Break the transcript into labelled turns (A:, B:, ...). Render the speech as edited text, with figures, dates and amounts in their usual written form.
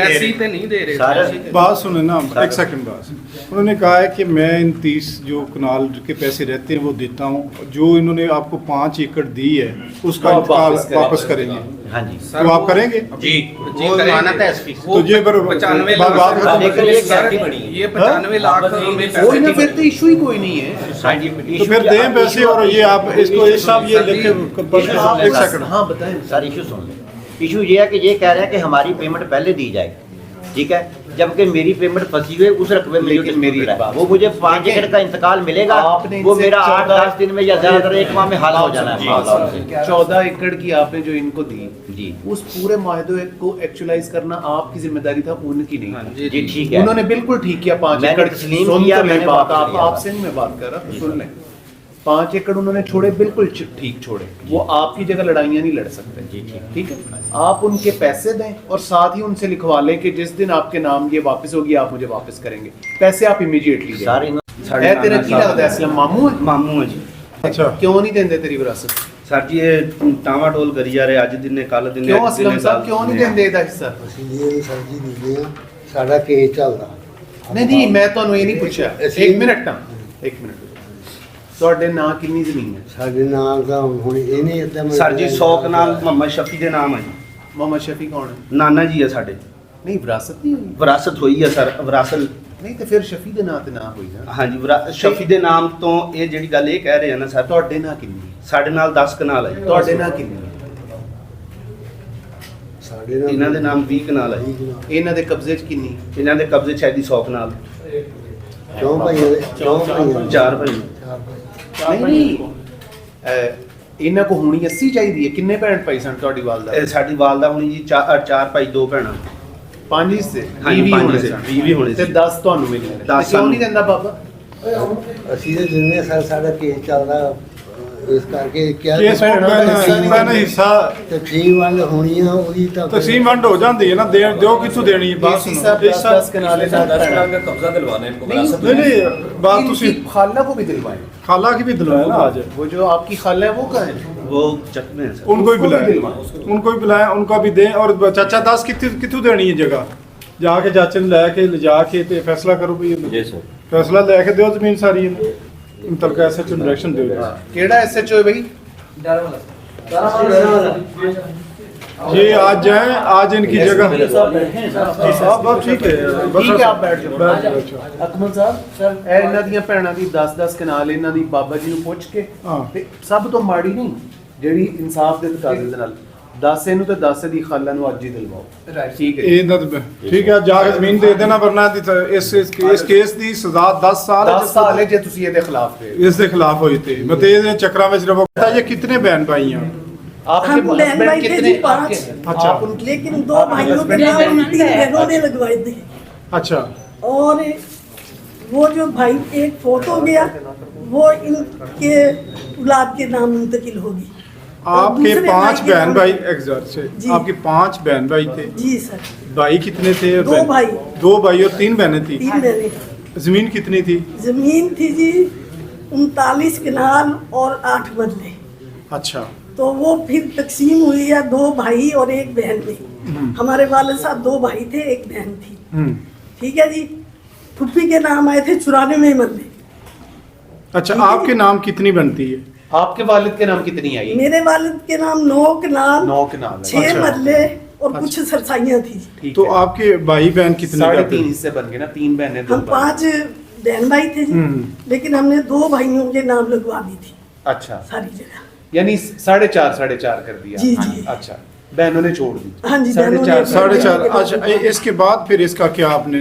A: पैसे पे नहीं दे रहे।
B: बात सुने ना, एक सेकंड बात। उन्होंने कहा है कि मैं इन 30 जो कनाल के पैसे रहते हैं वो देता हूँ, जो इन्होंने आपको 5 एकड़ दी है उसका इंतकाल वापस करेंगे।
C: हाँ जी,
B: तो आप करेंगे
A: जी वो जमानत है इसकी।
B: तो ये
A: 95 ये 95 लाख में
D: कोई ना, फिर तो इशू ही कोई नहीं है।
B: तो फिर दें पैसे और ये आप इसको ये सब ये लिखे। एक सेकंड,
D: हाँ बताएं
C: सर इशू सुन लें। इशू ये है कि ये कह रहे हैं कि हमारी पेमेंट पहले दी जाए, ठीक है, जबकि मेरी पेमेंट फंसी हुई उस रकबे में।
D: लेकिन मेरी एक बात,
C: वो मुझे 5 एकड़ का इंतकाल मिलेगा, वो मेरा 8-10 दिन में या ज्यादातर 1 माह में हल हो जाना है।
D: 14 एकड़ की आपने जो इनको दी
C: जी,
D: उस पूरे माहदे को एक्चुअलाइज करना आपकी जिम्मेदारी था, उनकी नहीं।
C: जी ठीक है,
D: उन्होंने बिल्कुल ठीक किया। 5
C: मैंने
D: एकड़
C: तस्लीम
D: सुन
C: किया,
D: तो ले
C: मैंने
D: बात,
C: वापस लिया।
D: आपसे नहीं मैं बात कर रहा, सुन लें। 5 एकड़ उन्होंने छोड़े, बिल्कुल ठीक छोड़े। वो आपकी जगह लड़ाइयाँ नहीं लड़ सकते।
C: जी
D: ठीक है, आप उनके पैसे दें और साथ ही उनसे लिखवा लें कि जिस दिन आपके नाम ये वापस होगी आप मुझे वापस करेंगे। पैसे आप इमीडिएटली दें।
C: सारे
D: तेरा की लगता है असलम मामू है?
E: ਮਾਮੂ ਹੈ ਜੀ।
D: अच्छा, क्यों नहीं देंदे तेरी विरासत?
E: ਸਰ ਜੀ ਇਹ ਟਾਵਾ ਟੋਲ ਕਰੀ ਜਾ ਰਹੇ, ਅੱਜ ਦਿਨੇ ਕੱਲ ਦਿਨੇ
D: क्यों असलम साहब क्यों नहीं देंदे ਇਹਦਾ ਹਿੱਸਾ?
F: ਅਸੀਂ ਇਹ ਸਬਜ਼ੀ ਦਿੰਦੇ ਆ, ਸਾਡਾ ਕੇਸ ਚੱਲਦਾ।
D: ਨਹੀਂ ਮੈਂ ਤੁਹਾਨੂੰ ਇਹ ਨਹੀਂ ਪੁੱਛਿਆ। ਇੱਕ ਮਿੰਟ ਤੁਹਾਡੇ ਨਾਂ ਕਿੰਨੀ ਜ਼ਮੀਨ ਹੈ?
F: ਸਾਡੇ ਨਾਲ ਦਾ ਹੁਣ ਇਹਨੇ ਏਦਾਂ
E: ਸਰ ਜੀ 100 ਕਨਾਲ ਮੁਹੰਮਦ ਸ਼ਫੀ ਦੇ ਨਾਮ ਹੈ ਜੀ।
D: ਮੁਹੰਮਦ ਸ਼ਫੀ ਕੌਣ ਹੈ?
E: ਨਾਨਾ ਜੀ ਹੈ ਸਾਡੇ।
D: ਨਹੀਂ ਵਿਰਾਸਤ ਨਹੀਂ ਹੋਈ।
E: ਵਿਰਾਸਤ ਹੋਈ ਹੈ ਸਰ, ਵਿਰਾਸਤ।
D: ਨਹੀਂ ਤੇ ਫਿਰ ਸ਼ਫੀ ਦੇ ਨਾਂ ਤੇ ਨਾ ਹੋਈ ਨਾ।
E: ਹਾਂਜੀ, ਸ਼ਫੀ ਦੇ ਨਾਮ ਤੋਂ ਇਹ ਜਿਹੜੀ ਗੱਲ ਇਹ ਕਹਿ ਰਹੇ ਆ ਨਾ ਸਰ,
D: ਤੁਹਾਡੇ ਨਾਂ ਕਿੰਨੀ?
E: ਸਾਡੇ ਨਾਲ 10 ਕਨਾਲ ਹੈ ਜੀ।
D: ਤੁਹਾਡੇ ਨਾਂ ਕਿੰਨੀ?
F: ਸਾਡੇ ਨਾਲ
E: ਇਹਨਾਂ ਦੇ ਨਾਮ 20 ਕਨਾਲ ਹੈ ਜੀ।
D: ਇਹਨਾਂ ਦੇ ਕਬਜ਼ੇ 'ਚ ਕਿੰਨੀ?
E: ਇਹਨਾਂ ਦੇ ਕਬਜ਼ੇ 'ਚ ਹੈ ਜੀ 100 ਕਨਾਲ।
F: ਕਿਉਂ ਭਾਈਆਂ ਦੇ? ਕਿਉਂ ਭਾਈਆਂ?
E: 4 ਭਾਈ।
D: ਨਹੀਂ ਇਹਨਾਂ ਕੋ ਹੋਣੀ 80 ਚਾਹੀਦੀ ਹੈ। ਕਿੰਨੇ ਭੈਣ ਭਾਈ ਸਨ ਤੁਹਾਡੀ ਵਾਲਦਾ?
E: ਇਹ ਸਾਡੀ ਵਾਲਦਾ ਹੋਣੀ ਜੀ 4 ਭਾਈ 2 ਭੈਣਾਂ।
D: 5 ਹਿੱਸੇ?
E: ਹਾਂਜੀ,
D: 20
E: ਪੰਜ
D: ਹੋਣੇ
E: ਹਿੱਸੇ,
D: ਸਨ।
E: 20 ਹੋਣੇ
D: ਤੇ
E: ਸੀ।
D: 10 ਤੁਹਾਨੂੰ ਮਿਲੇ ਨੇ।
E: 10
D: ਕਿਉਂ ਨਹੀਂ ਦਿੰਦਾ ਬਾਬਾ?
F: ਅਸੀਂ ਤੇ ਦਿੰਦੇ ਸਰ, ਸਾਡਾ ਕੇਸ ਚੱਲਦਾ, ਇਸ ਕਰਕੇ ਕਿਹਾ
B: ਕੇਸ ਪਹਿਲਾਂ ਹਿੱਸਾ
F: ਤਕਸੀਮ ਵੱਲ ਹੋਣੀ ਆ ਉਹਦੀ ਤਾਂ
B: ਤਕਸੀਮ ਵੰਡ ਹੋ ਜਾਂਦੀ ਹੈ ਨਾ, ਦਿਓ ਕਿੱਥੋਂ ਦੇਣੀ ਹੈ। ਬਾਤ
D: ਡੀਸੀ
B: ਸੁਣੋ,
D: ਸਾਹਿਬ 10 ਕਨਾਲੇ ਦਾ
G: कब्जा दिलवाना है इनको विरासत में।
B: नहीं बात तुसी
D: खाला को भी दिलवाएं।
B: खाला की भी दिलवाया ना आज,
D: वो जो आपकी खाला है वो कहाँ है?
E: वो चक में है सर।
B: उनको भी बुलाया,
D: दिलवाएं।
B: उनको भी बुलाया, उनका भी दें। और चाचा 10 कितों देनी है जगह? जाके चाचे ने लैके ले जाके ते फैसला करो भी।
G: जी सर।
B: फैसला लैके दो जमीन सारी मुतलका एसएचओ ਨੂੰ डायरेक्शन ਦਿਓ।
D: केड़ा एसएचओ है भाई?
B: ये आज जाए, आज इनकी जगह साहब बस ठीक है,
D: ठीक है, आप बैठ जाओ।
B: जाओ।
D: ਅਕਮਲ ਸਾਹਿਬ ਸਰ, ਇਹ ਇਹਨਾਂ ਦੀਆਂ ਭੈਣਾਂ ਦੀ 10-10 ਕਨਾਲ ਇਹਨਾਂ ਦੀ ਬਾਬਾ ਜੀ ਨੂੰ ਪੁੱਛ ਕੇ
B: ਹਾਂ।
D: ਤੇ ਸਭ ਤੋਂ ਮਾੜੀ ਨਹੀਂ ਜਿਹੜੀ ਇਨਸਾਫ ਦੇ ਤਕਾਜ਼ੇ ਦੇ ਨਾਲ 10 ਇਹਨੂੰ ਤੇ 10 ਦੀ ਖਾਲਾ ਨੂੰ ਅੱਜ ਹੀ ਦਿਲਵਾਓ। ਠੀਕ ਹੈ
B: ਇਹ ਨਾ ਠੀਕ ਹੈ, ਜਾ ਕੇ ਜ਼ਮੀਨ ਦੇ ਦੇਣਾ, ਵਰਨਾ ਇਸ ਕੇਸ ਦੀ ਸਜ਼ਾ 10 ਸਾਲ
D: 10 ਸਾਲ ਹੈ ਜੇ ਤੁਸੀਂ ਇਹਦੇ ਖਿਲਾਫ ਗਏ।
B: ਇਸ ਦੇ ਖਿਲਾਫ ਹੋਈ ਤੇ ਮੈਂ ਤੇ ਇਹਦੇ ਚੱਕਰਾਂ ਵਿੱਚ ਰਵੋ। ये कितने बहन भाई हैं?
D: आपके
H: हम बहन
D: हस्बैंड
H: भाई थे
D: कितने?
H: जी 5।
B: अच्छा।
D: आप उनकी
H: लेकिन 2 भाइयों के नाम उन 3 बहनों ने लगवाए थे।
B: अच्छा,
H: और वो जो भाई एक फोटो गया वो इनके औलाद के नाम मुंतकिल होगी।
B: आपके
H: दूसरे
B: 5
H: के
B: बहन
H: नाम-
B: भाई एग्जैक्ट से
H: जी।
B: आपके 5 बहन भाई थे।
H: जी सर।
B: भाई कितने थे?
H: 2 भाई।
B: 2 भाई और 3 बहनें थी।
H: 3 बहनें।
B: जमीन कितनी थी?
H: जमीन थी जी 39 कनाल और 8 मरले।
B: अच्छा,
H: तो वो फिर तकसीम हुई है 2 भाई और 1 बहन में। हमारे वाले साहब 2 भाई थे, 1 बहन थी। ठीक है जी। फुप्पी के नाम आए थे 94 मरले।
B: अच्छा, आपके नाम कितनी बनती है?
D: आपके वालिद के नाम कितनी आई?
H: मेरे वालिद के नाम 9 कनाल
D: 9 कनाल है।
H: 6
B: अच्छा।
H: मरले और कुछ सरसाइयाँ थी।
D: ठीक
B: तो
D: है।
B: आपके भाई बहन कितने का
D: 3.5
B: थे?
D: हिस्से बन गए ना, 3 बहनें 2
H: हम 5 बहन भाई थे जी, लेकिन हमने 2 भाइयों के नाम लगवा दी थी
D: अच्छा,
H: सारी जगह।
D: यानी 4.5 कर दिया।
H: जी, जी।
D: अच्छा, बहनों ने छोड़ दी।
H: हाँ जी, बहनों ने-
D: 4.5
B: 4.5। अच्छा, इसके बाद फिर इसका क्या आपने